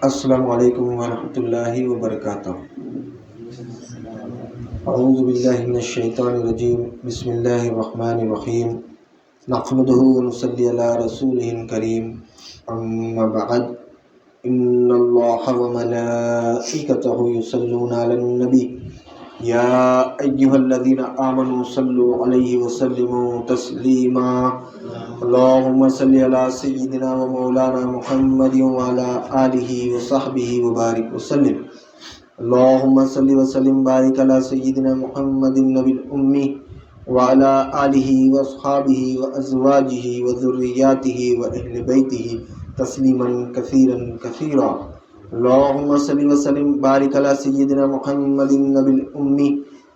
السلام علیکم ورحمۃ اللہ وبرکاتہ۔ اعوذ باللہ من الشیطان الرجیم، بسم اللہ الرحمن الرحیم، نحمدہ ونصلی علی رسولہ الکریم، اما بعد، ان اللہ وملائکتہ یصلون علی النبی یا ایہا الذین آمنوا صلوا علیہ وسلموا تسلیما، اللہم صلی علی سیدنا و مولانا محمد وعلی آلہ وصحبہ وبارک وسلم، اللہم صلی وسلم بارک علی سیدنا محمد النبی الامی وعلی آلہ واصحابہ وازواجہ وذریاتہ واہل بیتہ تسلیما کثیرا کثیرا، اللہم صلی وسلم بارک علی سیدنا محمد النبی الامی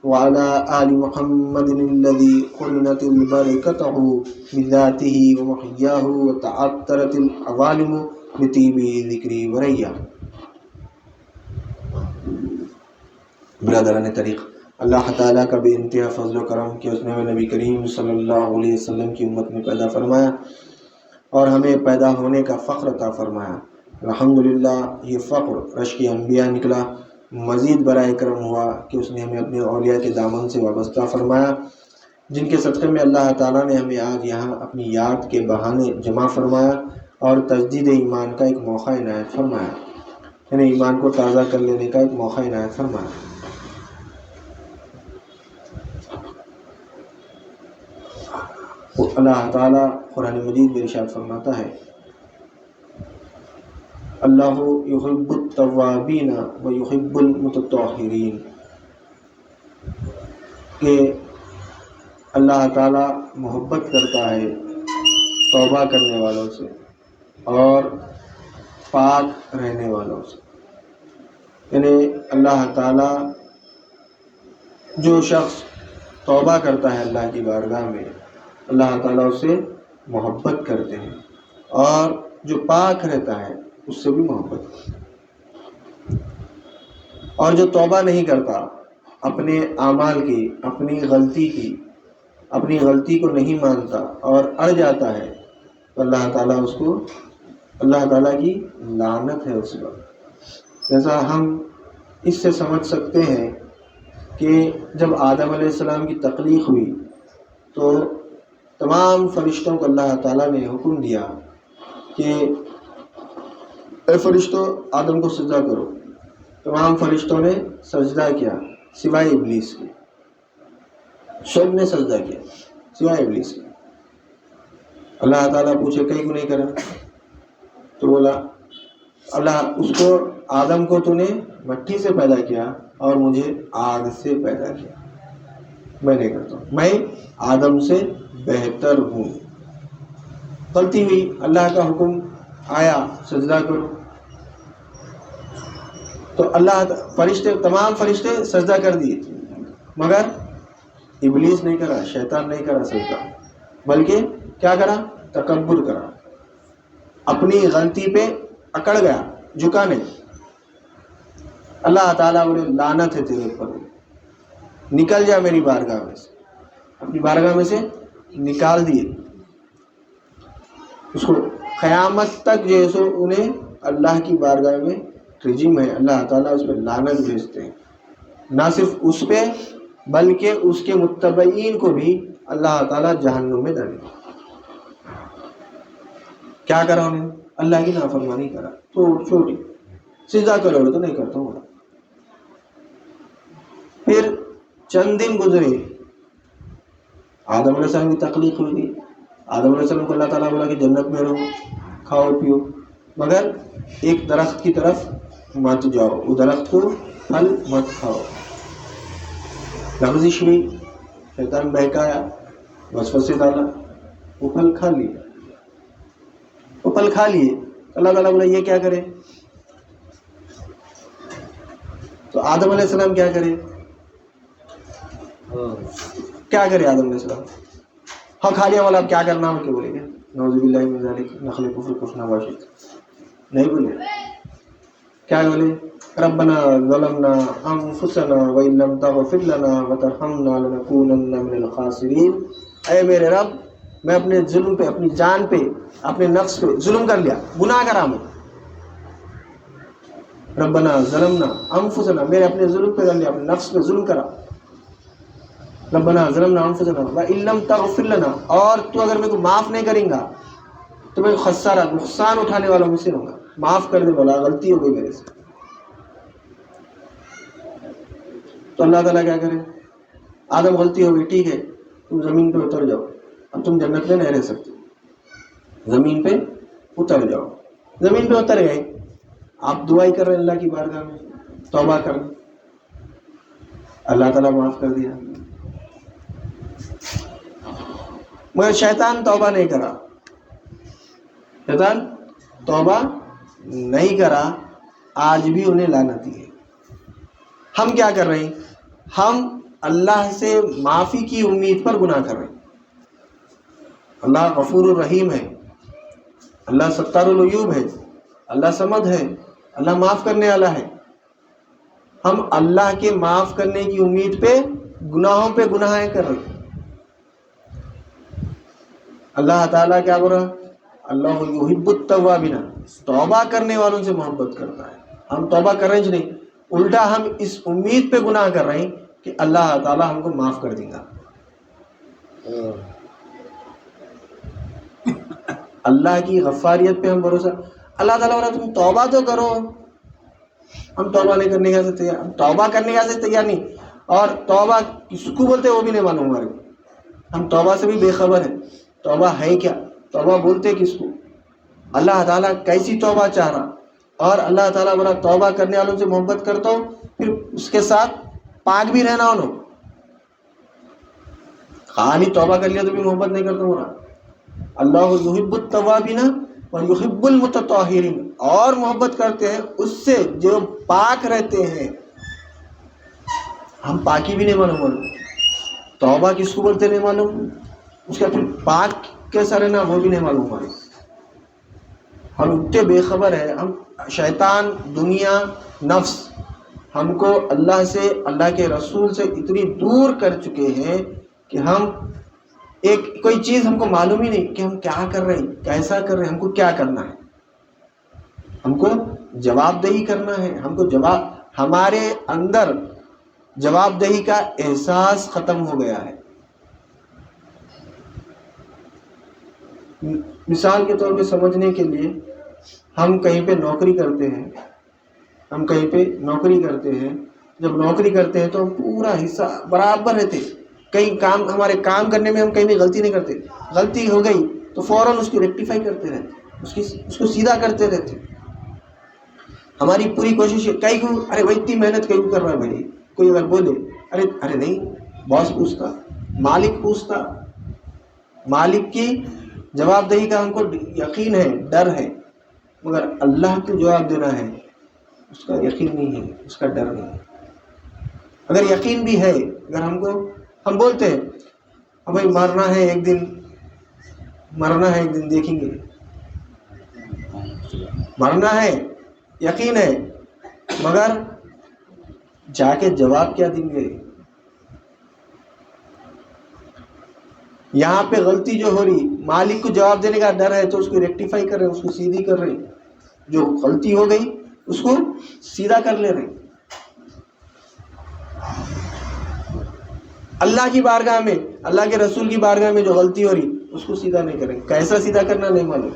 وعلی آل محمد الذی قرنت البرکتہ بذاتہ ومحیاہ وتعطرت العوالم بطیب ذکری وریا۔ برادران طریق، اللہ تعالیٰ کا بے انتہا فضل و کرم کہ اس نے نبی کریم صلی اللہ علیہ وسلم کی امت میں پیدا فرمایا اور ہمیں پیدا ہونے کا فخر عطا فرمایا۔ الحمدللہ یہ فخر رشک انبیاء نکلا، مزید برائے کرم ہوا کہ اس نے ہمیں اپنے اولیاء کے دامن سے وابستہ فرمایا، جن کے صدقے میں اللہ تعالیٰ نے ہمیں آج یہاں اپنی یاد کے بہانے جمع فرمایا اور تجدید ایمان کا ایک موقع عنایت فرمایا، یعنی ایمان کو تازہ کر لینے کا ایک موقع عنایت فرمایا۔ اللہ تعالیٰ قرآن مجید میں ارشاد فرماتا ہے، اللہ یحب التوابین و یحب المتطہرین، کہ اللہ تعالیٰ محبت کرتا ہے توبہ کرنے والوں سے اور پاک رہنے والوں سے، یعنی اللہ تعالیٰ جو شخص توبہ کرتا ہے اللہ کی بارگاہ میں، اللہ تعالیٰ اس سے محبت کرتے ہیں، اور جو پاک رہتا ہے اس سے بھی محبت، اور جو توبہ نہیں کرتا اپنے اعمال کی، اپنی غلطی کو نہیں مانتا اور اڑ جاتا ہے تو اللہ تعالیٰ اس کو، اللہ تعالیٰ کی لعنت ہے اس پر۔ جیسا ہم اس سے سمجھ سکتے ہیں کہ جب آدم علیہ السلام کی تخلیق ہوئی تو تمام فرشتوں کو اللہ تعالیٰ نے حکم دیا کہ اے فرشتوں آدم کو سجدہ کرو۔ تمام فرشتوں نے سجدہ کیا سوائے ابلیس کے، سب نے سجدہ کیا سوائے ابلیس کے۔ اللہ تعالیٰ پوچھے کہیں کو نہیں کرا؟ تو بولا اللہ اس کو، آدم کو تو نے مٹی سے پیدا کیا اور مجھے آگ سے پیدا کیا، میں نہیں کرتا ہوں، میں آدم سے بہتر ہوں۔ غلطی ہوئی، اللہ کا حکم آیا سجدہ کرو، تو تمام فرشتے سجدہ کر دیے، مگر ابلیس نہیں کرا، شیطان نہیں کرا سجدہ، بلکہ کیا کرا؟ تکبر کرا، اپنی غلطی پہ اکڑ گیا، جھکا نہیں۔ اللہ تعالیٰ بولے لعنت ہے تیرے اوپر، نکل جا میری بارگاہ میں سے، اپنی بارگاہ میں سے نکال دیے اس کو۔ قیامت تک جو ہے سو انہیں اللہ کی بارگاہ میں رجیم ہے، اللہ تعالیٰ اس پہ لعنت بھیجتے ہیں، نہ صرف اس پہ بلکہ اس کے متبعین کو بھی اللہ تعالیٰ جہنم میں ڈالے۔ کیا کرا انہیں؟ اللہ کی نافرمانی کرا، چھوٹی سجدہ کرو تو نہیں کرتا ہوں۔ پھر چند دن گزرے، آدم علیہ السلام کی تخلیق ہوئی تھی، آدم علیہ السلام کو اللہ تعالیٰ بولا کہ جنت میں رہو، کھاؤ پیو، مگر ایک درخت کی طرف مت جاؤ، وہ درخت کو پھل مت کھاؤ۔ لغزش ہوئی، شیطان بہکایا، وسوسے ڈالا، وہ پھل کھا لیے، اللہ تعالیٰ بولا یہ کیا کرے؟ تو آدم علیہ السلام کیا کرے آدم علیہ السلام؟ ہاں کھا لیا، والا اب کیا کرنا ہو؟ کیا بولے گا؟ نعوذ باللہ من ذالک، نخلقکم فی کفنا باشد، نہیں بولے، کیا بولے؟ ربنا ظلمنا انفسنا وان لم تغفر لنا وترحمنا لنکونن من الخاسرین، اے میرے رب میں اپنے ظلم پہ، اپنی جان پہ، اپنے نفس پہ ظلم کر لیا، گناہ کرا میں، ربنا ظلمنا انفسنا، میرے اپنے ظلم پہ کر لیا، اپنے نفس پہ ظلم کرا. ربنا ظلمنا انفسنا وان لم تغفر لنا، اور تو اگر میرے کو معاف نہیں کریں گا تو میں خسارہ نقصان اٹھانے والا مجھ سے ہوگا. معاف کر دے بولا، غلطی ہو گئی میرے سے. تو اللہ تعالیٰ کیا کرے؟ آدم غلطی ہو گئی، ٹھیک ہے تم زمین پہ اتر جاؤ، اب تم جنت میں نہیں رہ سکتے، زمین پہ اتر جاؤ. زمین پہ اتر گئے، آپ دعائی کر رہے ہیں اللہ کی بارگاہ میں، توبہ کر، اللہ تعالیٰ معاف کر دیا. مگر شیطان توبہ نہیں کرا، شیطان توبہ نہیں کرا، آج بھی انہیں لعنتی ہے. ہم کیا کر رہے ہیں؟ ہم اللہ سے معافی کی امید پر گناہ کر رہے ہیں. اللہ غفور الرحیم ہے، اللہ ستار العیوب ہے، اللہ صمد ہے، اللہ معاف کرنے والا ہے. ہم اللہ کے معاف کرنے کی امید پہ گناہوں پہ گناہ کر رہے ہیں. اللہ تعالیٰ کیا بول رہا؟ اللہ یحب التوابین، توبہ کرنے والوں سے محبت کرتا ہے. ہم توبہ کر رہے ہیں نہیں، الٹا ہم اس امید پہ گناہ کر رہے ہیں کہ اللہ تعالیٰ ہم کو معاف کر دے گا. اللہ کی غفاریت پہ ہم بھروسہ. اللہ تعالیٰ بولا تم توبہ تو کرو، ہم توبہ نہیں کرنے کا تیار، ہم توبہ کرنے کا تیار نہیں. اور توبہ کس کو بولتے ہیں وہ بھی نہیں معلوم ہمارے کو. ہم توبہ سے بھی بے خبر ہیں. توبہ ہے کیا؟ توبہ بولتے کس کو؟ اللہ تعالیٰ کیسی توبہ چاہ رہا؟ اور اللہ تعالیٰ بولا توبہ کرنے والوں سے محبت کرتا ہوں، پھر اس کے ساتھ پاک بھی رہنا انہوں. خالی توبہ کر لیا تو بھی محبت نہیں کرتا ہوں رہا. اللہ یحب التوابین ویحب المتطہرین، اور محبت کرتے ہیں اس سے جو پاک رہتے ہیں. ہم پاکی بھی نہیں معلوم، توبہ کس کو بولتے نہیں معلوم، اس کا پھر پاک کیسا رہنا وہ بھی نہیں معلوم ہمارے. ہم اتنے بے خبر ہیں. ہم شیطان، دنیا، نفس ہم کو اللہ سے، اللہ کے رسول سے اتنی دور کر چکے ہیں کہ ہم کوئی چیز ہم کو معلوم ہی نہیں کہ ہم کیا کر رہے ہیں، کیسا کر رہے ہیں، ہم کو کیا کرنا ہے. ہم کو جواب دہی کرنا ہے. ہم کو ہمارے اندر جواب دہی کا احساس ختم ہو گیا ہے. مثال کے طور پہ سمجھنے کے لیے، ہم کہیں پہ نوکری کرتے ہیں، جب نوکری کرتے ہیں تو ہم پورا حصہ برابر رہتے. کئی کام، ہمارے کام کرنے میں ہم کہیں بھی غلطی نہیں کرتے. غلطی ہو گئی تو فوراً اس کی ریکٹیفائی کرتے رہتے، اس کو سیدھا کرتے رہتے. ہماری پوری کوشش ہے. کئی کو ارے بھائی اتنی محنت کئی کو کر رہا ہے بھائی، کوئی اگر بولے ارے نہیں، باس پوچھتا، مالک پوچھتا. مالک کی جواب دہی کا ہم کو یقین ہے، ڈر ہے، مگر اللہ کو جواب دینا ہے اس کا یقین نہیں ہے، اس کا ڈر نہیں ہے. اگر یقین بھی ہے، اگر ہم بولتے ہیں بھائی مرنا ہے ایک دن دیکھیں گے، مرنا ہے یقین ہے، مگر جا کے جواب کیا دیں گے؟ یہاں پہ غلطی جو ہو رہی، مالک کو جواب دینے کا ڈر ہے تو اس کو ریکٹیفائی کر رہے ہیں، اس کو سیدھی کر رہے ہیں. جو غلطی ہو گئی اس کو سیدھا کر لے رہے ہیں. اللہ کی بارگاہ میں، اللہ کے رسول کی بارگاہ میں جو غلطی ہو رہی اس کو سیدھا نہیں کریں. کیسا سیدھا کرنا نہیں معلوم،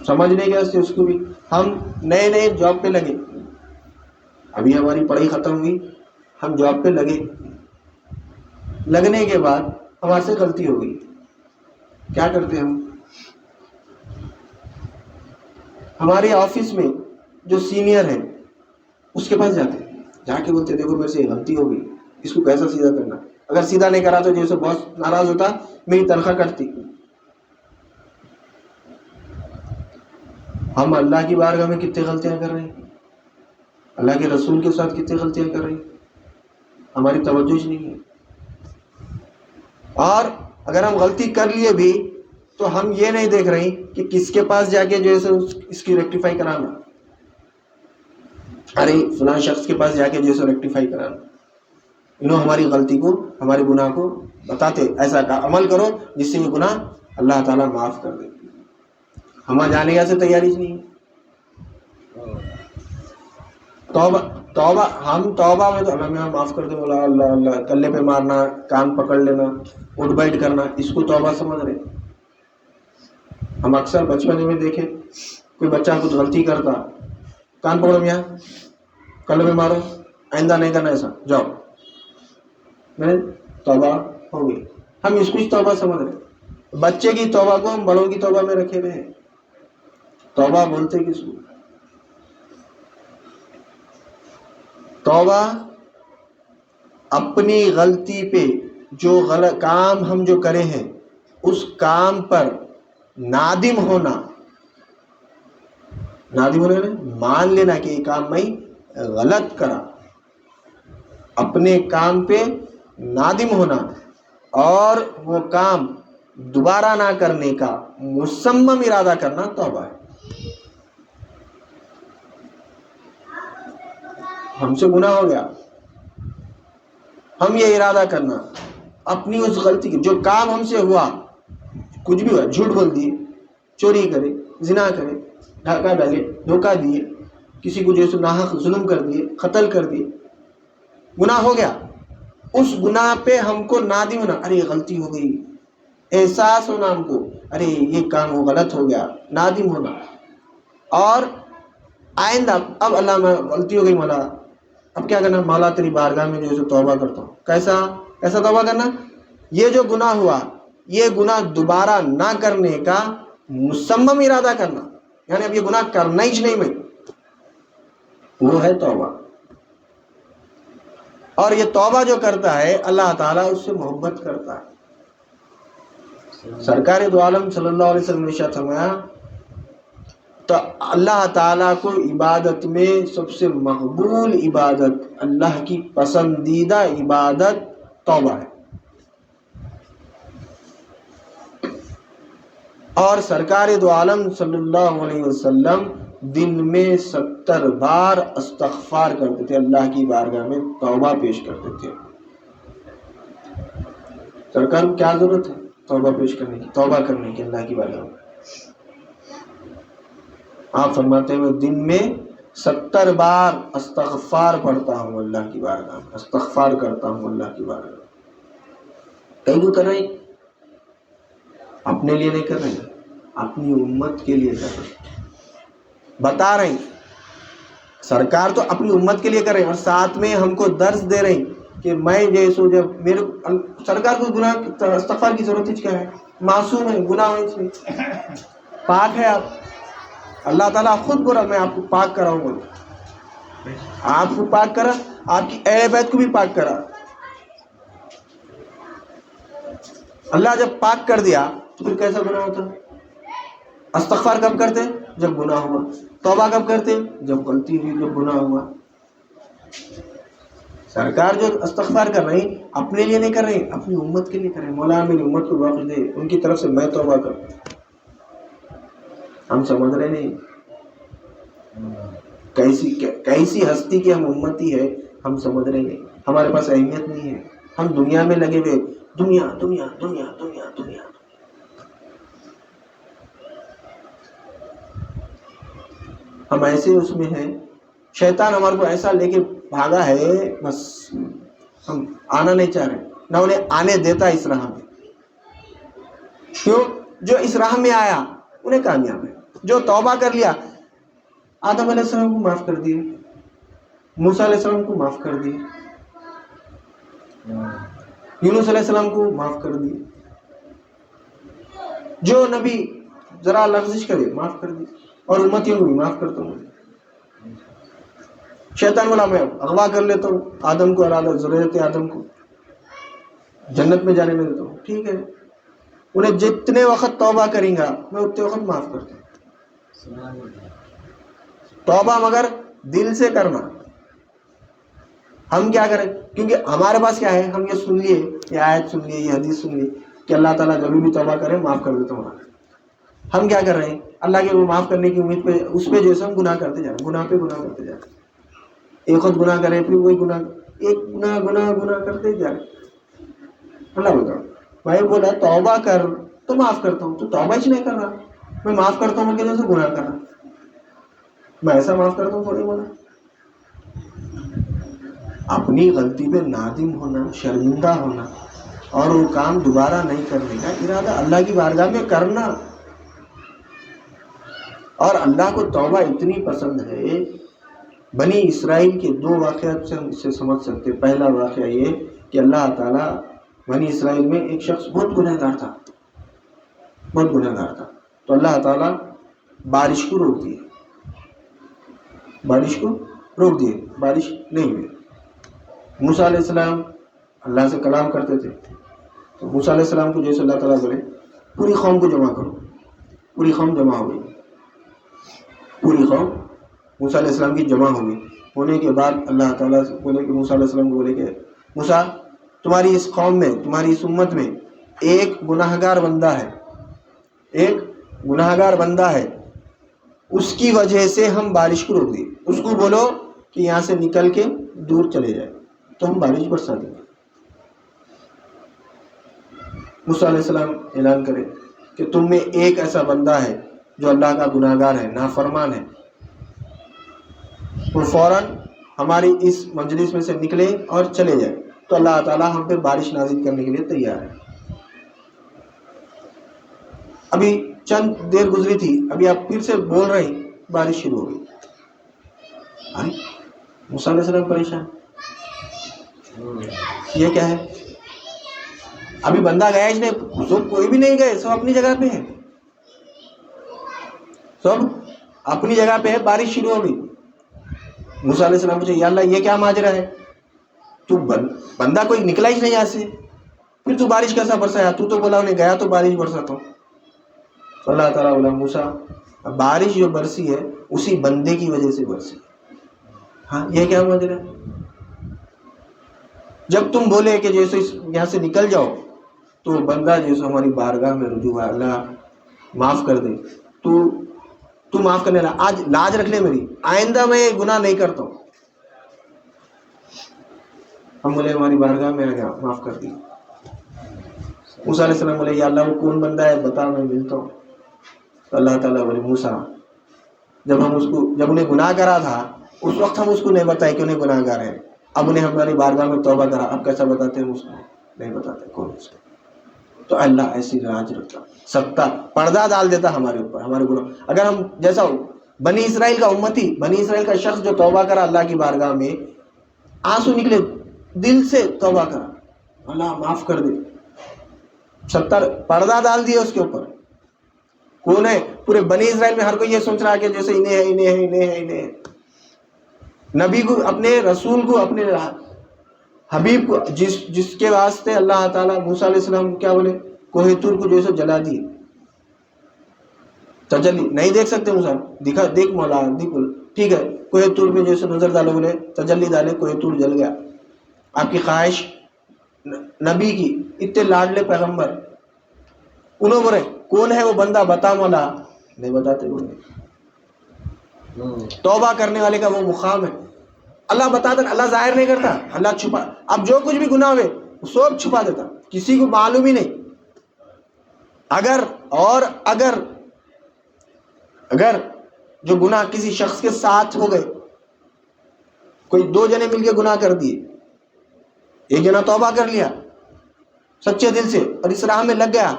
سمجھنے کے واسطے اس کو بھی. ہم نئے جاب پہ لگے، ابھی ہماری پڑھائی ختم ہوئی، ہم جاب پہ لگنے کے بعد ہمارے سے غلطی ہو گئی. کیا کرتے ہیں ہم؟ ہمارے آفس میں جو سینئر ہے اس کے پاس جاتے ہیں، جا کے بولتے دیکھو میرے سے غلطی ہو گئی، اس کو کیسا سیدھا کرنا. اگر سیدھا نہیں کرا تو جیسے بہت ناراض ہوتا، میری تنخواہ کٹتی. ہم اللہ کی بارگاہ میں کتنے غلطیاں کر رہے ہیں، اللہ کے رسول کے ساتھ کتنے غلطیاں کر رہے ہیں، ہماری توجہ نہیں ہے. اور اگر ہم غلطی کر لیے بھی تو ہم یہ نہیں دیکھ رہے کہ کس کے پاس جا کے جو ہے اس کی ریکٹیفائی کرانا. ارے فلاں شخص کے پاس جا کے جو ہے ریکٹیفائی کرانا. انہوں ہماری غلطی کو، ہمارے گناہ کو بتاتے، ایسا عمل کرو جس سے یہ گناہ اللہ تعالیٰ معاف کر دے. ہمارا جانے کا سے تیاری نہیں ہے. توبہ ہم توبہ میں تو اللہ میاں معاف کر دے، بولا اللہ اللہ، کلے پہ مارنا، کان پکڑ لینا، اٹھ بیٹھ کرنا، اس کو توبہ سمجھ رہے؟ ہم اکثر بچپن میں دیکھیں کوئی بچہ کچھ غلطی کرتا، کان پکڑو میاں، کلے پہ مارو، آئندہ نہیں کرنا ایسا، جاؤ، میں توبہ ہو گئی. ہم اس کو توبہ سمجھ رہے. بچے کی توبہ کو ہم بڑوں کی توبہ میں رکھے ہوئے ہیں. توبہ بولتے کس کو؟ توبہ اپنی غلطی پہ، جو غلط کام ہم جو کرے ہیں اس کام پر نادم ہونا مان لینا کہ یہ کام میں غلط کرا، اپنے کام پہ نادم ہونا اور وہ کام دوبارہ نہ کرنے کا مصمم ارادہ کرنا توبہ ہے. ہم سے گناہ ہو گیا، ہم یہ ارادہ کرنا اپنی اس غلطی کی، جو کام ہم سے ہوا، کچھ بھی ہوا، جھوٹ بول دیے، چوری کرے، زنا کرے، ڈھاکہ ڈالے، دھوکہ دیے، کسی کو جیسے ناحق ظلم کر دیے، قتل کر دیے، گناہ ہو گیا. اس گناہ پہ ہم کو نادم ہونا، ارے غلطی ہو گئی، احساس ہونا ہم کو، ارے یہ کام وہ غلط ہو گیا، نادم ہونا. اور آئندہ اب اللہ میں غلطی ہو گئی مولا، اب کیا کرنا؟ مولا تیری بارگاہ میں جو توبہ کرتا ہوں. کیسا توبہ کرنا؟ یہ جو گناہ ہوا، یہ گناہ دوبارہ نہ کرنے کا مصمم ارادہ کرنا، یعنی اب یہ گناہ کرنا ہی نہیں میں، وہ ہے توبہ. اور یہ توبہ جو کرتا ہے اللہ تعالیٰ اس سے محبت کرتا ہے. سرکار دو عالم صلی اللہ علیہ وسلم نے ارشاد فرمایا تو اللہ تعالیٰ کو عبادت میں سب سے مقبول عبادت، اللہ کی پسندیدہ عبادت توبہ ہے. اور سرکار دو عالم صلی اللہ علیہ وسلم دن میں 70 بار استغفار کرتے تھے، اللہ کی بارگاہ میں توبہ پیش کرتے تھے. سرکار کو کیا ضرورت ہے توبہ پیش کرنے کی، توبہ کرنے کی اللہ کی بارگاہ میں؟ آپ فرماتے ہیں میں دن میں 70 بار استغفار پڑھتا ہوں اللہ کی بارگاہ میں، استغفار کرتا ہوں اللہ کی بارگاہ میں. کہیں کو کر رہے ہیں، اپنے لیے نہیں کر رہے ہیں، اپنی امت کے لیے کر رہے ہیں. بتا رہے ہیں سرکار تو اپنی امت کے لیے کر رہے ہیں، اور ساتھ میں ہم کو درس دے رہے ہیں کہ میں جیسو جب میرے سرکار کو گناہ استغفار کی ضرورت کیا ہے؟ معصوم ہے، گناہ ہے، اس میں پاک ہے. آپ اللہ تعالیٰ خود بولا میں آپ کو پاک کراؤں گا، آپ کو پاک کرا، آپ کی اہل بیت کو بھی پاک کرا. اللہ جب پاک کر دیا تو پھر کیسا گناہ ہوتا؟ استغفار کب کرتے؟ جب گناہ ہوا. توبہ کب کرتے؟ جب غلطی ہوئی، جب گناہ ہوا. سرکار جو استغفار کر رہے ہیں اپنے لیے نہیں کر رہے ہیں، اپنی امت کے لیے کر رہے ہیں. مولا میری امت کو بخش دے، ان کی طرف سے میں توبہ کروں. ہم سمجھ رہے نہیں کیسی ہستی کی ہم امتی ہے، ہم سمجھ رہے نہیں. ہمارے پاس اہمیت نہیں ہے، ہم دنیا میں لگے ہوئے، دنیا دنیا دنیا دنیا دنیا. ہم ایسے اس میں ہیں، شیطان ہمارے کو ایسا لے کے بھاگا ہے، بس ہم آنا نہیں چاہ رہے، نہ انہیں آنے دیتا اس راہ میں. کیوں؟ جو اس راہ میں آیا انہیں کامیاب ہے. جو توبہ کر لیا، آدم علیہ السلام کو معاف کر دیے، موسیٰ علیہ السلام کو معاف کر دیے، یونس علیہ السلام کو معاف کر دیے. جو نبی ذرا لغزش کرے معاف کر دیے، اور امتیوں کو بھی معاف کرتا ہوں. شیطان بولا میں اغوا کر لیتا ہوں آدم کو، اور ضرورت آدم کو جنت میں جانے میں دیتا ہوں، ٹھیک ہے، انہیں جتنے وقت توبہ کریں گا میں اتنے وقت معاف کرتا ہوں. توبہ مگر دل سے کرنا. ہم کیا کریں؟ کیونکہ ہمارے پاس کیا ہے، ہم یہ سن لیے، یہ آیت سن لیے، یہ حدیث سن لیے کہ اللہ تعالیٰ جب بھی توبہ کرے معاف کر دیتا ہوں. ہم کیا کر رہے ہیں؟ اللہ کے معاف کرنے کی امید پہ، اس پہ جیسے ہم گناہ کرتے جا رہے ہیں، گناہ پہ گناہ کرتے جا رہے ہیں. ایک وقت گناہ کریں پھر وہی گناہ، ایک گناہ کرتے جا رہے. اللہ بتا بھائی بولا توبہ کر تو معاف کرتا ہوں، تو توبہ ہی نہیں کر رہا. میں معاف کرتا ہوں کہ جیسے گناہ کر رہا، میں ایسا معاف کرتا ہوں تھوڑی بولا. اپنی غلطی پہ نادم ہونا، شرمندہ ہونا اور وہ کام دوبارہ نہیں کرنے کا ارادہ اللہ کی بارگاہ میں کرنا. اور اللہ کو توبہ اتنی پسند ہے. بنی اسرائیل کے 2 واقعات سے ہم اسے سمجھ سکتے. پہلا واقعہ یہ کہ اللہ تعالیٰ بنی اسرائیل میں ایک شخص بہت گنہگار تھا، تو اللہ تعالیٰ بارش کو روک دیے، بارش نہیں ہوئی. موسیٰ علیہ السلام اللہ سے کلام کرتے تھے، تو موسیٰ علیہ السلام کو جیسے اللہ تعالیٰ بولے پوری قوم کو جمع کرو، پوری قوم جمع ہو گئی. پوری قوم موسیٰ علیہ السلام کی جمع ہو گئی. ہونے کے بعد اللہ تعالیٰ سے بولے کہ موسیٰ علیہ السلام کو بولے کہ موسیٰ، تمہاری اس قوم میں، تمہاری اس امت میں ایک گناہگار بندہ ہے، اس کی وجہ سے ہم بارش کو روک دیں. اس کو بولو کہ یہاں سے نکل کے دور چلے جائے تو ہم بارش برسا دیں گے. موسیٰ علیہ السلام اعلان کرے کہ تم میں ایک ایسا بندہ ہے جو اللہ کا گناہگار ہے، نافرمان ہے، وہ فوراً ہماری اس مجلس میں سے نکلے اور چلے جائے تو اللہ تعالیٰ ہم پہ بارش نازل کرنے کے لیے تیار ہے. ابھی چند دیر گزری تھی، ابھی آپ پھر سے بول رہے ہیں، بارش شروع ہو گئی. موسیٰ علیہ السلام پریشان، یہ کیا ہے؟ ابھی بندہ گیا اس نے، سب کوئی بھی نہیں گئے، سب اپنی جگہ پہ ہے، بارش شروع ہو گئی. موسیٰ علیہ السلام پوچھے یا اللہ یہ کیا ماجرا ہے؟ تو بندہ کوئی نکلا ہی نہیں یہاں سے، پھر تو بارش کیسا برسایا؟ تو بولا انہیں گیا تو بارش برساتا ہوں. تو اللہ تعالیٰ بولا موسیٰ، بارش جو برسی ہے اسی بندے کی وجہ سے برسی. ہاں یہ کیا ماجرا ہے؟ جب تم بولے کہ جیسے یہاں سے نکل جاؤ تو بندہ جیسے ہماری بارگاہ میں رجوع ہوا، اللہ معاف کر دے، تو معاف کرنے لگا. آج لاج رکھ لے میری، آئندہ میں یہ گناہ نہیں کرتا ہوں. ہم بولے ہماری بارگاہ میں آ گیا، معاف کر دی. موسیٰ علیہ السلام بولے یا اللہ وہ کون بندہ ہے بتا، میں ملتا ہوں. تو اللہ تعالیٰ بولے موسیٰ، جب انہیں گناہ کرا تھا اس وقت ہم اس کو نہیں بتائے کہ انہیں گناہ گار ہے. اب انہیں ہماری بارگاہ میں توبہ کرا، اب کیسا بتاتے ہیں؟ اس کو نہیں بتاتے کون اس کو. تو اللہ ایسی راج رکھتا، سکتا پردہ ڈال دیتا ہمارے اوپر، ہمارے گناہ. اگر ہم جیسا بنی اسرائیل کا امتی، بنی اسرائیل کا شخص جو توبہ کرا اللہ کی بارگاہ میں، آنسو نکلے، دل سے توبہ کرا، اللہ معاف کر دے. 70 پردہ ڈال دیا اس کے اوپر. کون ہے پورے بنی اسرائیل میں؟ ہر کوئی یہ سوچ رہا کہ جیسے انہیں ہے. نبی کو، اپنے رسول کو، اپنے حبیب کو، جس کے واسطے اللہ تعالیٰ موسیٰ علیہ السلام کیا بولے، کوہ طور کو جو ہے جلا دیے. تجلی نہیں دیکھ سکتے موسیٰ، دیکھ مولا دیکھ، ٹھیک ہے کوہ طور پہ جیسے نظر ڈالو، بولے تجلی ڈالے، کوہ طور جل گیا. آپ کی خواہش نبی کی، اتنے لاڈلے پیغمبر، انہوں بولے کون ہے وہ بندہ بتا مولا، نہیں بتاتے. بولے توبہ کرنے والے کا وہ مقام ہے. اللہ بتاتا، اللہ ظاہر نہیں کرتا، اللہ چھپا. اب جو کچھ بھی گناہ ہوئے سب چھپا دیتا، کسی کو معلوم ہی نہیں. اگر جو گناہ کسی شخص کے ساتھ ہو گئے، کوئی 2 جنے مل کے گناہ کر دیے، ایک جنا توبہ کر لیا سچے دل سے اور اس راہ میں لگ گیا،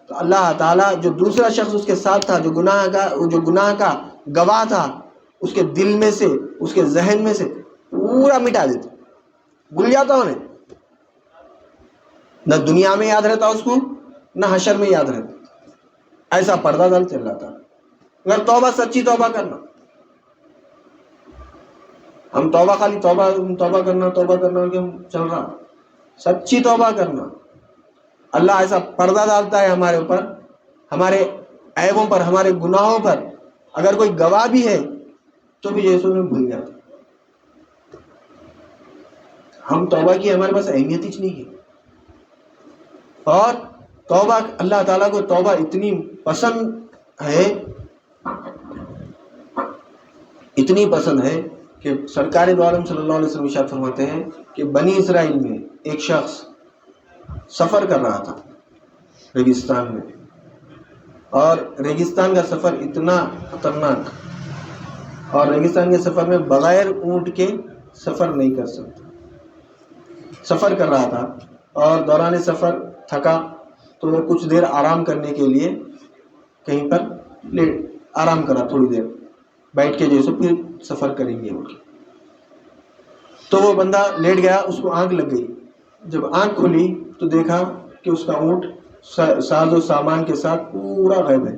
تو اللہ تعالیٰ جو دوسرا شخص اس کے ساتھ تھا، جو گناہ کا گواہ تھا، اس کے دل میں سے، اس کے ذہن میں سے پورا مٹا دیتے، بھول جاتا انہیں. نہ دنیا میں یاد رہتا اس کو، نہ حشر میں یاد رہتا. ایسا پردہ ڈالتے اللہ تعالیٰ. اگر توبہ، سچی توبہ کرنا، ہم توبہ خالی توبہ کرنا کہ ہم چل رہا، سچی توبہ کرنا، اللہ ایسا پردہ ڈالتا ہے ہمارے اوپر، ہمارے عیبوں پر، ہمارے گناہوں پر. اگر کوئی گواہ بھی ہے تو بھی جیسے میں بھول جاتا. ہم توبہ کی ہمارے پاس اہمیت ہی نہیں ہے. اور توبہ، اللہ تعالیٰ کو توبہ اتنی پسند ہے کہ سرکار دو عالم صلی اللہ علیہ وسلم ارشاد فرماتے ہیں کہ بنی اسرائیل میں ایک شخص سفر کر رہا تھا ریگستان میں، اور ریگستان کا سفر اتنا خطرناک، اور ریگستان کے سفر میں بغیر اونٹ کے سفر نہیں کر سکتا. سفر کر رہا تھا اور دوران سفر تھکا تو وہ کچھ دیر آرام کرنے کے لیے کہیں پر آرام کرا، تھوڑی دیر بیٹھ کے جیسے پھر سفر کریں گے وہ. تو وہ بندہ لیٹ گیا، اس کو آنکھ لگ گئی. جب آنکھ کھلی تو دیکھا کہ اس کا اونٹ ساز و سامان کے ساتھ پورا غائب ہے.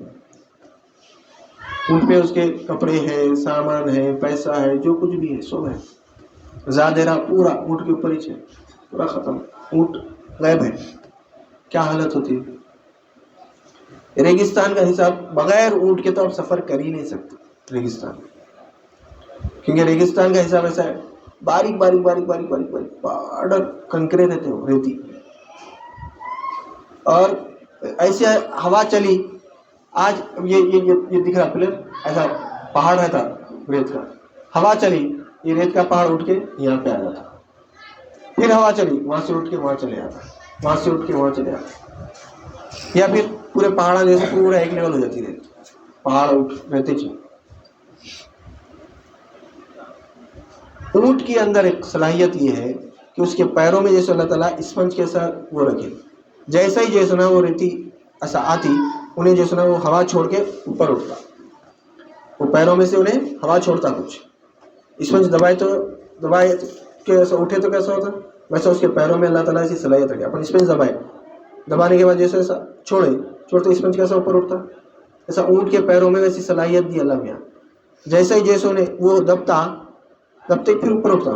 اونٹ پہ اس کے کپڑے ہیں، سامان ہے، پیسہ ہے، جو کچھ بھی ہے سب ہے. زادرا پورا اونٹ کے اوپر ہی ہے، پورا ختم، اونٹ غائب ہے. کیا حالت ہوتی ہے؟ ریگستان کا حساب بغیر اونٹ کے تو آپ سفر کر ہی نہیں سکتے ریگستان، کیونکہ ریگستان کا حساب ایسا ہے، باریک باریک باریک باریک باریک باریک پاؤڈر کنکرے رہتے ہو، ریتی. اور ایسے ہوا چلی، آج یہ دکھ رہا پلر، ایسا پہاڑ رہتا ریت کا، ہوا چلی یہ ریت کا پہاڑ اٹھ کے یہاں پہ آ جاتا، پھر ہوا چلی وہاں سے اٹھ کے وہاں چلے جاتا، وہاں سے اٹھ کے وہاں چلے جاتا، یا پھر پورے پہاڑ جیسے پورا ایک لیول ہو جاتی ریت، پہاڑ رہتے چاہیے. اونٹ کے اندر ایک صلاحیت یہ ہے کہ اس کے پیروں میں جیسے اللہ تعالیٰ اسپنج کے ساتھ وہ رکھے، جیسا ہی جیسا نا وہ ریتی ایسا آتی، انہیں جیسا نا وہ ہوا چھوڑ کے اوپر اٹھتا، وہ پیروں میں سے انہیں ہوا چھوڑتا. کچھ اسپنج دبائے کے ایسا اٹھے تو کیسا ہوتا، ویسا اس کے پیروں میں اللہ تعالیٰ ایسی صلاحیت رکھے. اپن اسپنج دبانے کے بعد جیسے ایسا چھوڑتے اسپنج کیسا اوپر اٹھتا، ایسا اونٹ کے پیروں میں ویسی صلاحیت دی اللہ میاں. جیسا ہی جیسے انہیں وہ دبتے پھر اوپر اٹھتا،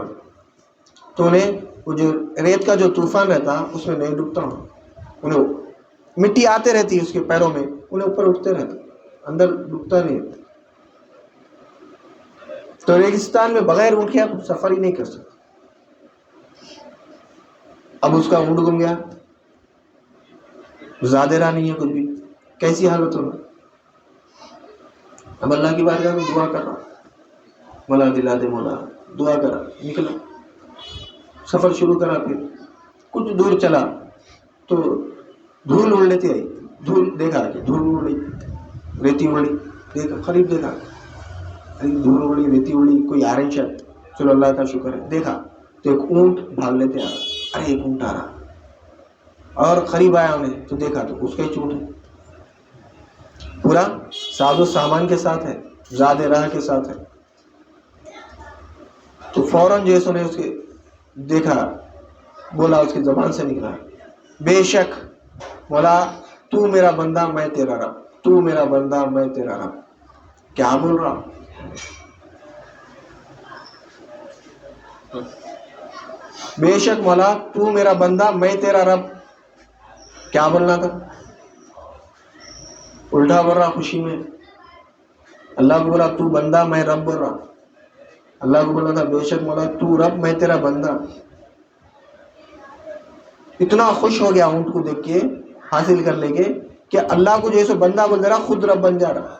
تو انہیں وہ جو ریت کا جو طوفان رہتا اس میں نہیں ڈوبتا ہوں، انہیں مٹی آتے رہتی اس کے پیروں میں، انہیں اوپر اٹھتے رہتا، اندر ڈوبتا نہیں. تو ریگستان میں بغیر اونٹ کے آپ سفر ہی نہیں کر سکتے. اب اس کا اونٹ گم گیا، زادرا نہیں ہے کچھ بھی، کیسی حالت ہوگا. اب اللہ کی بارگاہ میں دعا کر رہا، مولا دلا دے مولا، دعا کرا، نکلا سفر شروع کرا. پھر کچھ دور چلا تو دھول اڑ لیتی آئی، دھول دیکھا کہ دھول اڑ رہی، ریتی اڑی، دیکھا قریب دیکھا دھول اڑی، ریتی اڑی، کوئی آ رہے شاید، چلو اللہ کا شکر ہے. دیکھا تو ایک اونٹ بھاگ لیتے آ رہا، ارے ایک اونٹ آ رہا، اور قریب آیا انہیں تو دیکھا تو اس کا ہی چونٹ ہے، پورا ساز و سامان کے ساتھ ہے، زاد راہ کے ساتھ ہے. تو فوراً جیسے نے اس کے دیکھا، بولا اس کی زبان سے نکلا، بے شک مولا تو میرا بندہ میں تیرا رب، تو میرا بندہ میں تیرا رب. کیا بول رہا، بے شک مولا تو میرا بندہ میں تیرا رب. کیا بولنا تھا، الٹا بول رہا خوشی میں. اللہ کو بولا تو بندہ میں رب بول رہا، اللہ کو بولنا تھا بے شک مولا تو رب میں تیرا بندہ. اتنا خوش ہو گیا اونٹ کو دیکھ کے، حاصل کر لے کے، کہ اللہ کو جیسے بندہ بول دے رہا خود رب بن جا رہا.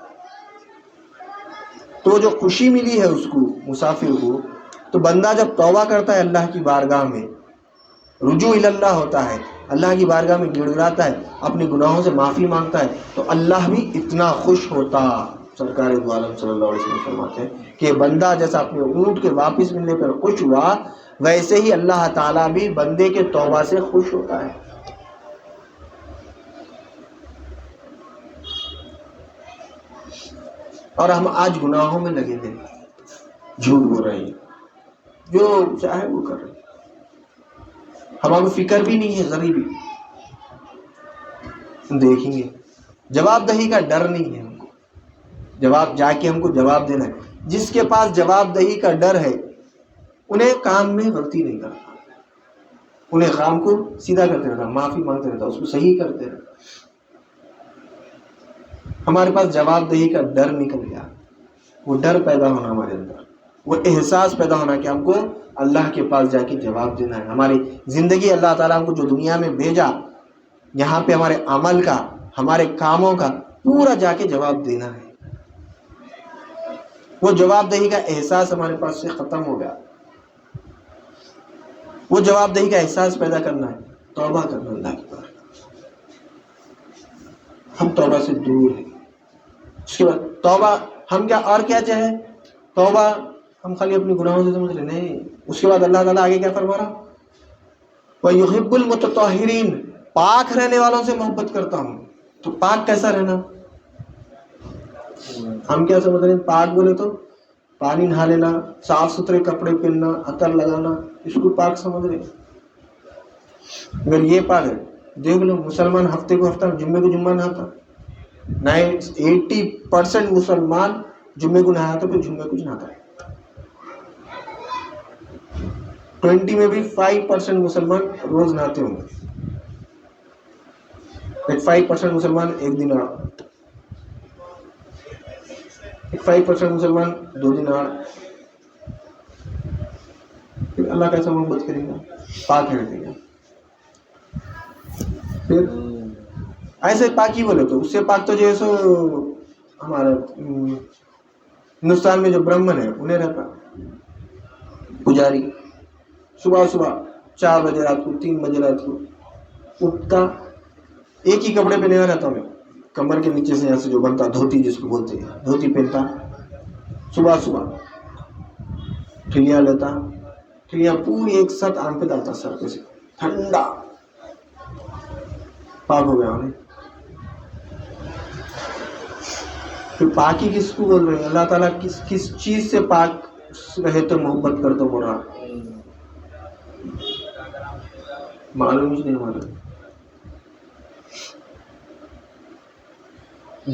تو جو خوشی ملی ہے اس کو مسافر کو، تو بندہ جب توبہ کرتا ہے اللہ کی بارگاہ میں، رجوع اللہ ہوتا ہے، اللہ کی بارگاہ میں گڑ گڑاتا ہے، اپنے گناہوں سے معافی مانگتا ہے، تو اللہ بھی اتنا خوش ہوتا. سرکار دو عالم صلی اللہ علیہ وسلم فرماتے ہیں کہ بندہ جیسا اپنے اونٹ کے واپس ملنے پر خوش ہوا، ویسے ہی اللہ تعالیٰ بھی بندے کے توبہ سے خوش ہوتا ہے. اور ہم آج گناہوں میں لگے ہیں، جھوٹ بول رہے ہیں، جو چاہے وہ کر رہے ہیں، ہمارا فکر بھی نہیں ہے ذرا بھی. دیکھیں گے جواب دہی کا ڈر نہیں ہے ہم کو، جواب جا کے ہم کو جواب دینا ہے. جس کے پاس جواب دہی کا ڈر ہے انہیں کام میں غلطی نہیں کرتا، انہیں کام کو سیدھا کرتے رہتا، معافی مانگتے رہتا، اس کو صحیح کرتے رہتا. ہمارے پاس جواب دہی کا ڈر نکل گیا، وہ ڈر پیدا ہونا ہمارے اندر، وہ احساس پیدا ہونا کہ ہم کو اللہ کے پاس جا کے جواب دینا ہے. ہماری زندگی اللہ تعالیٰ ہم کو جو دنیا میں بھیجا، یہاں پہ ہمارے عمل کا، ہمارے کاموں کا پورا جا کے جواب دینا ہے. وہ جواب دہی کا احساس ہمارے پاس سے ختم ہو گیا. وہ جواب دہی کا احساس پیدا کرنا ہے، توبہ کرنا اللہ کے پاس. ہم توبہ سے دور ہیں. اس کے بعد توبہ ہم کیا اور کیا چاہیں، توبہ ہم خالی اپنی گناہوں سے سمجھ رہے نہیں. اس کے بعد اللہ تعالیٰ آگے کیا فرما رہا، وَيُحِبُّ الْمُتَطَهِّرِينَ، پاک رہنے والوں سے محبت کرتا ہوں. تو پاک کیسا رہنا؟ ہم کیا سمجھ رہے ہیں پاک بولے تو پانی نہا لینا، صاف ستھرے کپڑے پہننا، عطر لگانا، اس کو پاک سمجھ رہے ہیں. اگر یہ پاک ہے، دیکھ لو مسلمان ہفتے کو ہفتہ جمعے کو جمعہ نہاتا، 80% مسلمان جمعے کو نہاتا پھر جمعے کو نہاتا. 20 میں بھی 5% مسلمان روز نہاتے ہوں گے. 5% مسلمان ایک دن 5% مسلمان 2 دن پھر اللہ کیسا محبت کرے گا؟ پاک رہے گا. پھر ایسے پاکی بولے تو اس سے پاک تو جیسے ہمارا ہندوستان میں جو برہمن ہے انہیں رہتا پجاری، صبح 4 بجے رات کو 3 بجے رات کو اٹھتا، ایک ہی کپڑے پہنے رہتا میں، کمر کے نیچے سے یہاں سے جو بنتا دھوتی جس کو بولتے ہیں دھوتی پہنتا، صبح ٹھلیاں لیتا، ٹھلیاں پوری ایک ساتھ آنکھ پہ ڈالتا سر پہ سے، ٹھنڈا پاک ہو گیا انہیں. پھر پاکی کس کو بول رہے ہیں؟ اللہ تعالیٰ کس چیز سے پاک رہے تو محبت کر تو بول رہا معلوم ہی نہیں ہمارا.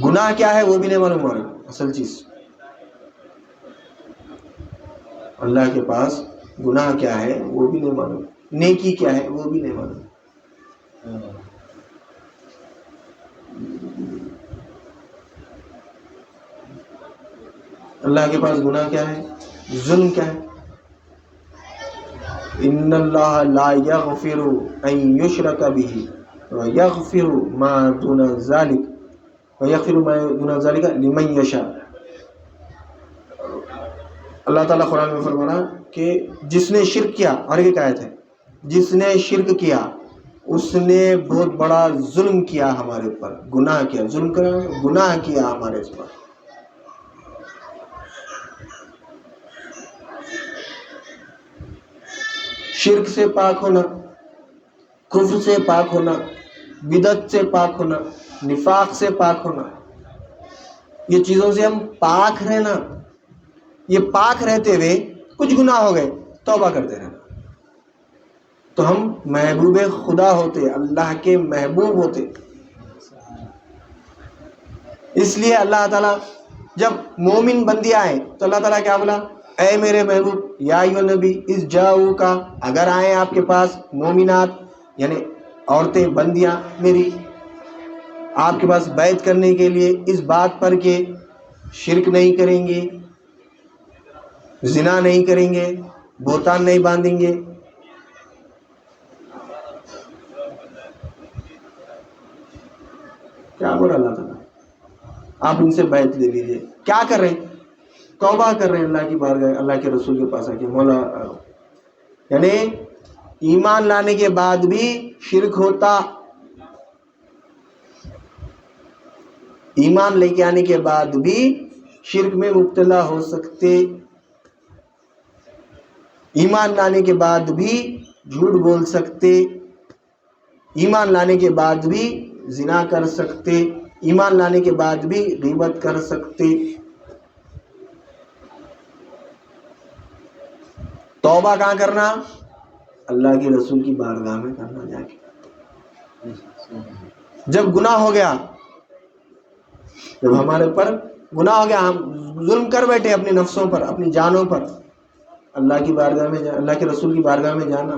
گناہ کیا ہے وہ بھی نہیں معلوم ہمارا اصل چیز. اللہ کے پاس گناہ کیا ہے وہ بھی نہیں معلوم، نیکی کیا ہے وہ بھی نہیں معلوم. اللہ کے پاس گناہ کیا ہے، ظلم کیا ہے. ان اللہ لا یغفر ان یشرک بہ ویغفر ما دون ذلک لمن یشاء. اللہ تعالیٰ قرآن میں فرمانا کہ جس نے شرک کیا، اور ایک آیت ہے، جس نے شرک کیا اس نے بہت بڑا ظلم کیا ہمارے اوپر، گناہ کیا، ظلم کرا گناہ کیا ہمارے اوپر. شرک سے پاک ہونا، کفر سے پاک ہونا، بدعت سے پاک ہونا، نفاق سے پاک ہونا، یہ چیزوں سے ہم پاک رہنا. یہ پاک رہتے ہوئے کچھ گناہ ہو گئے توبہ کرتے رہنا تو ہم محبوب خدا ہوتے، اللہ کے محبوب ہوتے. اس لیے اللہ تعالیٰ جب مومن بندی آئے تو اللہ تعالیٰ کیا بولا؟ اے میرے محبوب، یا ایھا النبی اذ جاؤک، اگر آئیں آپ کے پاس مومنات یعنی عورتیں بندیاں میری آپ کے پاس بیعت کرنے کے لیے اس بات پر کہ شرک نہیں کریں گے، زنا نہیں کریں گے، بہتان نہیں باندھیں گے. کیا بولا اللہ تعالیٰ؟ آپ ان سے بیعت لے لیجیے. کیا کر رہے ہیں؟ توبہ کر رہے ہیں اللہ کی بارگاہ، اللہ کے رسول کے پاس آ کے مولا، یعنی ایمان لانے کے بعد بھی شرک ہوتا، ایمان لے کے آنے کے بعد بھی شرک میں مبتلا ہو سکتے، ایمان لانے کے بعد بھی جھوٹ بول سکتے، ایمان لانے کے بعد بھی زنا کر سکتے، ایمان لانے کے بعد بھی غیبت کر سکتے. توبہ کہاں کرنا؟ اللہ کے رسول کی بارگاہ میں کرنا جا کے. جب گناہ ہو گیا، جب ہمارے اوپر گناہ ہو گیا، ہم ظلم کر بیٹھے اپنے نفسوں پر، اپنی جانوں پر، اللہ کی بارگاہ میں اللہ کے رسول کی بارگاہ میں جانا.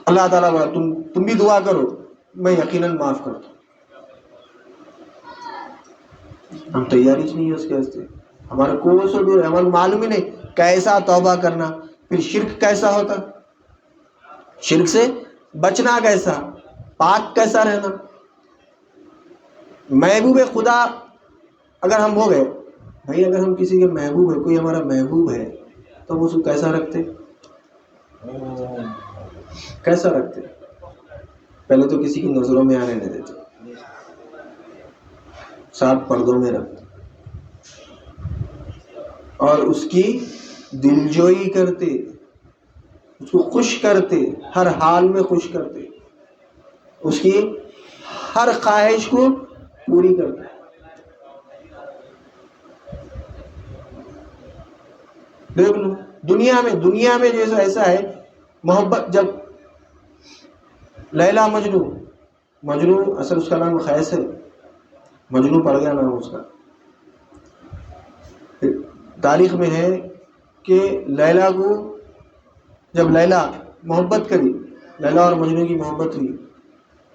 اللہ تعالیٰ بولا تم بھی دعا کرو، میں یقیناً معاف کرتا ہوں. ہم تیاری نہیں ہے اس کے واسطے، ہمارا کوئی سو دور ہے، ہمارا معلوم ہی نہیں کیسا توبہ کرنا، پھر شرک کیسا ہوتا، شرک سے بچنا کیسا، پاک کیسا رہنا. محبوب خدا اگر ہم ہو گئے بھائی، اگر ہم کسی کے محبوب ہے، کوئی ہمارا محبوب ہے تو ہم اس کو کیسا رکھتے، کیسا رکھتے؟ پہلے تو کسی کی نظروں میں آنے نہیں دیتے، ساتھ پردوں میں رکھتے اور اس کی دلجوئی کرتے. اس کو خوش کرتے، ہر حال میں خوش کرتے، اس کی ہر خواہش کو پوری کرتے۔ دیکھ لو دنیا میں جیسا ایسا ہے، محبت جب لیلا مجنو اصل اس کا نام خیس ہے، مجنو پڑ گیا نام اس کا۔ تاریخ میں ہے کہ لیلا کو جب لیلا محبت کری، لیلا اور مجنو کی محبت ہوئی،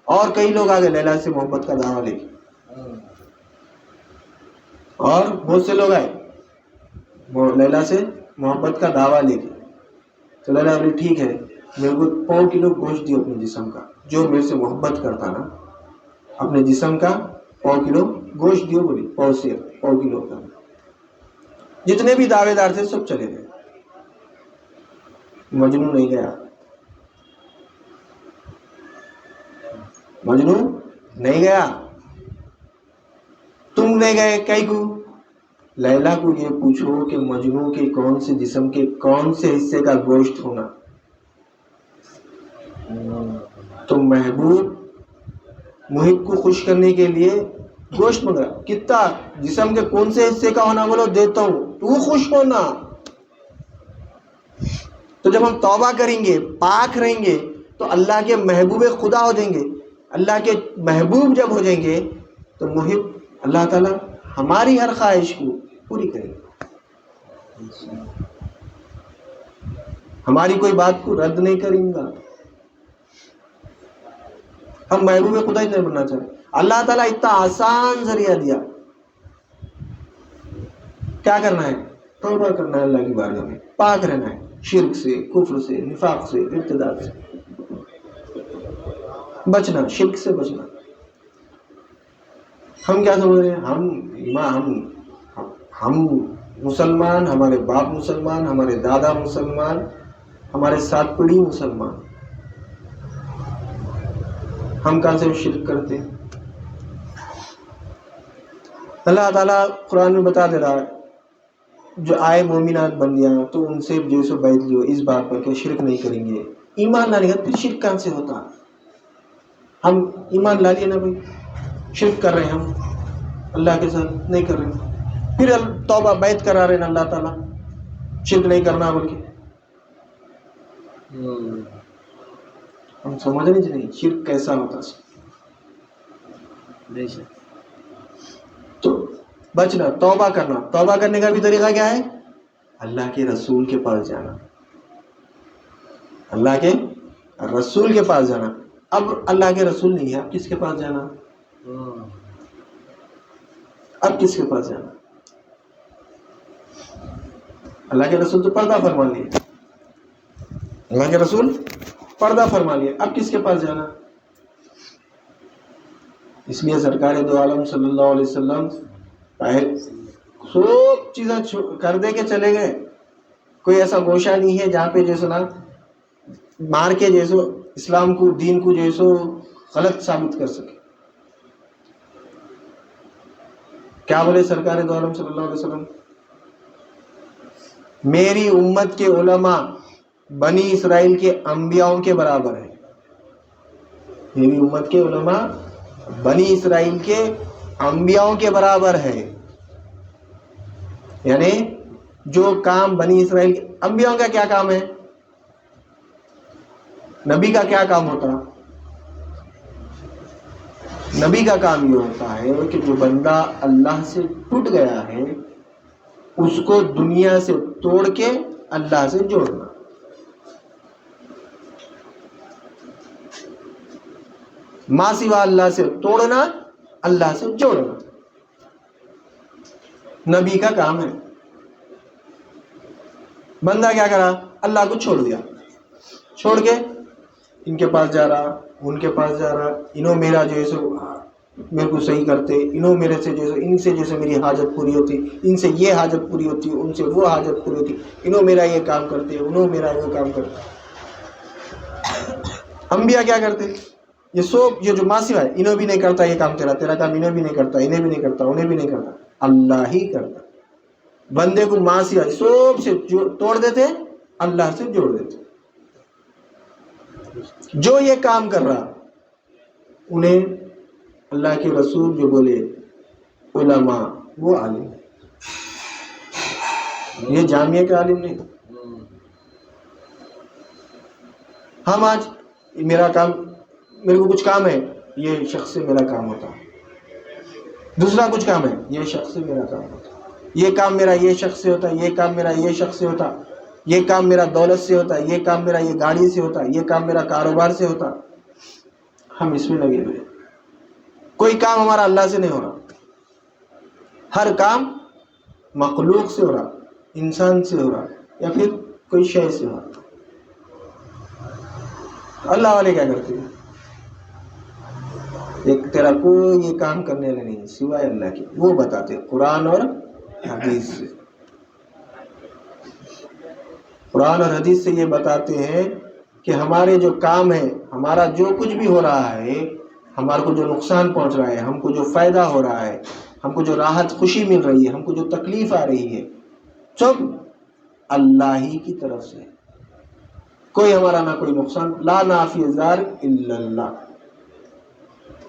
اور کئی لوگ آگے لیلا سے محبت کا دعویٰ لے کے، اور بہت سے لوگ آئے لیلا سے محبت کا دعویٰ لے کے، تو لیلا بولی ٹھیک ہے، میرے کو 100 کلو گوشت دیو اپنے جسم کا، جو میرے سے محبت کرتا نا اپنے جسم کا 100 کلو گوشت دیو، بولی 100 کلو کا۔ جتنے بھی دعوے دار تھے سب چلے گئے، مجنو نہیں گیا، مجنو نہیں گیا۔ تم نہیں گئے کئی کو؟ لیلا کو یہ پوچھو کہ مجنو کے کون سے جسم کے کون سے حصے کا گوشت ہونا، تو محبوب محب کو خوش کرنے کے لیے گوشت منگا، کتنا جسم کے کون سے حصے کا ہونا بولو دیتا ہوں، تو خوش ہونا۔ تو جب ہم توبہ کریں گے، پاک رہیں گے، تو اللہ کے محبوب خدا ہو جائیں گے۔ اللہ کے محبوب جب ہو جائیں گے تو محب اللہ تعالیٰ ہماری ہر خواہش کو پوری کرے گا، ہماری کوئی بات کو رد نہیں کریں گا۔ ہم محبوب خدا ہی نہیں بننا چاہتے۔ اللہ تعالیٰ اتنا آسان ذریعہ دیا، کیا کرنا ہے؟ توبہ کرنا ہے، اللہ کی بارگاہ میں پاک رہنا ہے، شرک سے، کفر سے، نفاق سے، ارتداد سے بچنا، شرک سے بچنا۔ ہم کیا سمجھ رہے ہیں؟ ہم مسلمان، ہمارے باپ مسلمان، ہمارے دادا مسلمان، ہمارے ساتھ پیڑھی مسلمان، ہم کہاں سے شرک کرتے ہیں؟ اللہ تعالیٰ قرآن میں بتا دے رہا ہے، جو آئے مومنات بندیاں تو ان سے جو سو بیعت لیو اس بات پر کہ شرک نہیں کریں گے۔ ایمان لانے کا پھر شرک کہاں سے ہوتا؟ ہم ایمان لا لیے نا بھائی، شرک کر رہے ہیں ہم اللہ کے ساتھ، نہیں کر رہے، پھر توبہ بیعت کرا رہے ہیں اللہ تعالیٰ شرک نہیں کرنا بول کے۔ ہم سمجھنے نہیں شرک کیسا ہوتا ہے۔ تو بچنا، توبہ کرنا، توبہ کرنے کا بھی طریقہ کیا ہے؟ اللہ کے رسول کے پاس جانا، اللہ کے رسول کے پاس جانا۔ اب اللہ کے رسول نہیں ہے، اب کس کے پاس جانا؟ اب کس کے پاس جانا؟ اللہ کے رسول تو پردہ فرما لیے، اللہ کے رسول پردہ فرما لیے، اب کس کے پاس جانا؟ اس لیے سرکار دو عالم صلی اللہ علیہ وسلم سب چیزیں کر دے کے چلے گئے، کوئی ایسا گوشہ نہیں ہے جہاں پہ جیسو نا مار کے جیسو اسلام کو، دین کو جیسو غلط ثابت کر سکے۔ کیا بولے سرکار دو عالم صلی اللہ علیہ وسلم؟ میری امت کے علماء بنی اسرائیل کے انبیاؤں کے برابر ہے، میری امت کے علماء بنی اسرائیل کے انبیاؤں کے برابر ہے۔ یعنی جو کام بنی اسرائیل کے انبیاؤں کا کیا کام ہے؟ نبی کا کیا کام ہوتا؟ نبی کا کام یہ ہوتا ہے کہ جو بندہ اللہ سے ٹوٹ گیا ہے اس کو دنیا سے توڑ کے اللہ سے جوڑنا۔ ماں سوا اللہ سے توڑنا، اللہ سے جوڑنا نبی کا کام ہے۔ بندہ کیا کرا؟ اللہ کو چھوڑ دیا، چھوڑ کے ان کے پاس جا رہا، ان کے پاس جا رہا، انہوں میرا جو ہے سو میرے کو صحیح کرتے، انہوں میرے سے جو ان سے جیسے میری حاجت پوری ہوتی، ان سے یہ حاجت پوری ہوتی، ان سے وہ حاجت پوری ہوتی، انہوں میرا یہ کام کرتے، انہوں میرا وہ کام کرتے۔ انبیاء کیا کرتے؟ یہ سب یہ جو ماں سوا ہے، انہوں بھی نہیں کرتا یہ کام، تیرا کام انہوں بھی نہیں کرتا، انہیں بھی نہیں کرتا، انہیں بھی نہیں کرتا، اللہ ہی کرتا۔ بندے کو ماں سوا سب سے توڑ دیتے، اللہ سے جوڑ دیتے۔ جو یہ کام کر رہا انہیں اللہ کے رسول جو بولے علماء وہ عالم، یہ جامعہ کے عالم نہیں۔ ہم آج میرا کام، میرے کو کچھ کام ہے، یہ شخص سے میرا کام ہوتا، دوسرا کچھ کام ہے، یہ شخص سے میرا کام ہوتا، یہ کام میرا یہ شخص سے ہوتا، یہ کام میرا یہ شخص سے ہوتا، یہ کام میرا دولت سے ہوتا، یہ کام میرا یہ گاڑی سے ہوتا، یہ کام میرا کاروبار سے ہوتا۔ ہم اس میں لگے ہوئے، کوئی کام ہمارا اللہ سے نہیں ہو رہا، ہر کام مخلوق سے ہو رہا، انسان سے ہو رہا یا پھر کوئی شے سے ہو رہا۔ اللہ والے کیا کرتے ہیں؟ ایک تیرا کوئی یہ کام کرنے والے نہیں سوائے اللہ کے، وہ بتاتے قرآن اور حدیث سے، قرآن اور حدیث سے یہ بتاتے ہیں کہ ہمارے جو کام ہے، ہمارا جو کچھ بھی ہو رہا ہے، ہمارے کو جو نقصان پہنچ رہا ہے، ہم کو جو فائدہ ہو رہا ہے، ہم کو جو راحت خوشی مل رہی ہے، ہم کو جو تکلیف آ رہی ہے، سب اللہ ہی کی طرف سے، کوئی ہمارا نہ کوئی نقصان، لا نافع ضار الا اللہ۔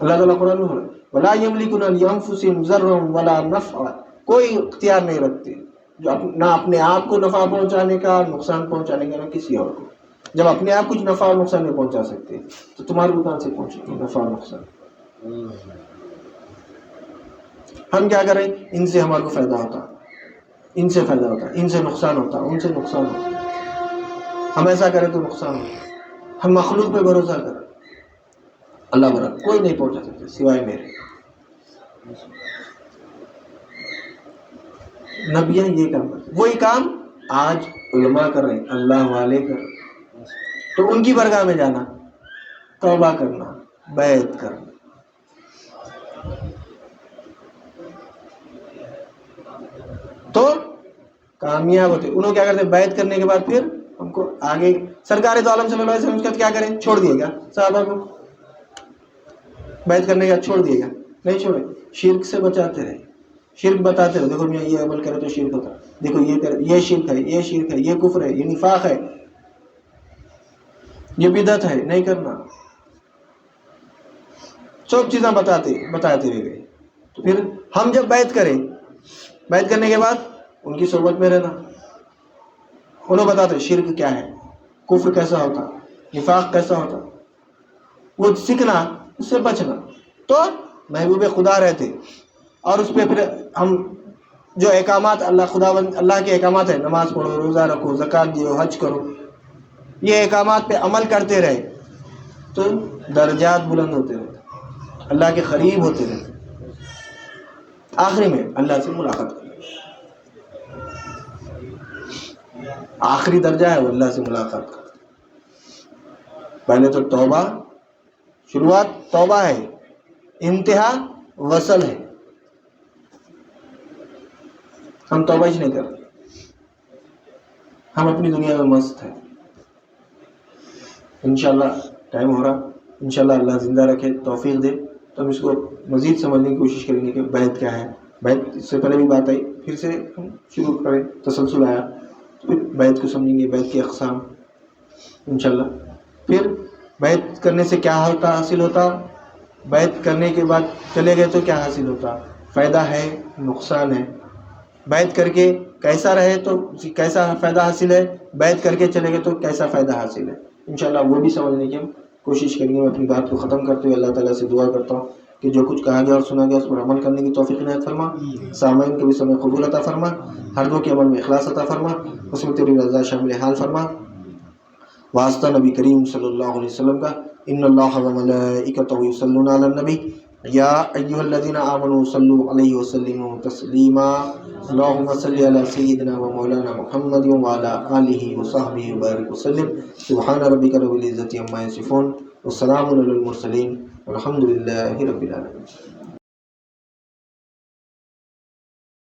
اللہ تعالیٰ قرآن میں بولا ولا یملکون لانفسہم ضرا ولا نفعا، کوئی اختیار نہیں رکھتے جو نہ اپنے آپ کو نفع پہنچانے کا، نقصان پہنچانے کا، نہ کسی اور کو۔ جب اپنے آپ کچھ نفع اور نقصان نہیں پہنچا سکتے تو تمہارے کو کہاں سے پہنچے گے نفع اور نقصان؟ ہم کیا کریں؟ ان سے ہمارے کو فائدہ ہوتا، ان سے فائدہ ہوتا، ان سے نقصان ہوتا، ان سے نقصان ہوتا، ہم ایسا کریں تو نقصان ہوتا۔ ہم مخلوق پہ بھروسہ کریں، اللہ برا کوئی نہیں پہنچا سکتے سوائے میرے۔ نبیاں یہ کام کرتے، وہی کام آج علماء کر رہے ہیں، اللہ والے کر رہے ہیں، تو ان کی برگاہ میں جانا، توبہ کرنا، بیعت کرنا۔ تو کامیاب ہوتے، انہوں کیا کرتے؟ بیعت کرنے کے بعد پھر ہم کو آگے سرکار دو عالم صلی اللہ علیہ وسلم کیا کریں؟ چھوڑ دیے گا صحابہ کو، بیعت کرنے کا چھوڑ دیے گا؟ نہیں چھوڑے، شرک سے بچاتے رہے، شرک بتاتے رہے، دیکھو یہ عمل کرے تو شرک ہوتا، دیکھو یہ کرے، یہ شرک ہے، یہ شرک ہے، یہ کفر ہے، یہ نفاق ہے، یہ بدعت ہے، نہیں کرنا، سب چیزیں بتاتے ہوئے گئے۔ تو پھر ہم جب بیعت کریں، بیعت کرنے کے بعد ان کی صحبت میں رہنا، انہوں بتاتے شرک کیا ہے، کفر کیسا ہوتا، نفاق کیسا ہوتا، وہ سیکھنا، اس سے بچنا، تو محبوب خدا رہتے۔ اور اس پہ پھر ہم جو احکامات اللہ کے احکامات ہیں، نماز پڑھو، روزہ رکھو، زکوٰۃ دیو، حج کرو، یہ احکامات پہ عمل کرتے رہے تو درجات بلند ہوتے رہے، اللہ کے قریب ہوتے رہے، آخری میں اللہ سے ملاقات کریں۔ آخری درجہ ہے وہ اللہ سے ملاقات کا۔ پہلے تو توبہ، شروعات توبہ ہے، انتہا وصل ہے۔ ہم توبہ ہی نہیں کرتے، ہم اپنی دنیا میں مست ہیں۔ انشاءاللہ ٹائم ہو رہا، انشاءاللہ اللہ زندہ رکھے، توفیق دے تو ہم اس کو مزید سمجھنے کی کوشش کریں گے کہ بیعت کیا ہے۔ بیعت سے پہلے بھی بات آئی، پھر سے ہم شروع کریں، تسلسل آیا، پھر بیعت کو سمجھیں گے، بیعت کی اقسام انشاءاللہ۔ پھر بیعت کرنے سے کیا حاصل ہوتا، بیعت کرنے کے بعد چلے گئے تو کیا حاصل ہوتا، فائدہ ہے، نقصان ہے، بیعت کر کے کیسا رہے تو کیسا فائدہ حاصل ہے، بیعت کر کے چلے گئے تو کیسا فائدہ حاصل ہے، انشاءاللہ وہ بھی سمجھنے کی ہم کوشش کریں گے۔ میں اپنی بات کو ختم کرتے ہوئے اللہ تعالیٰ سے دعا کرتا ہوں کہ جو کچھ کہا گیا اور سنا گیا اس پر عمل کرنے کی توفیق عنایت فرما، سامعین کے بھی سمے قبول عطا فرما، ہر دو کے عمل میں اخلاص عطا فرما، اس میں تیری رضا شامل حال فرما۔ واسطہ نبی کریم صلی اللہ علیہ وسلم کا، ان اللہ و ملائکتہ یصلون علی النبی یا ایھا الذین آمنوا صلوا علیہ وسلموا تسلیما، اللہم صلی علی سیدنا و مولانا محمد وعلی آلہ وصحبہ وبارک وسلم۔ سبحان ربک رب العزۃ عما یصفون، والسلام علی المرسلین، والحمد للہ رب العالمین۔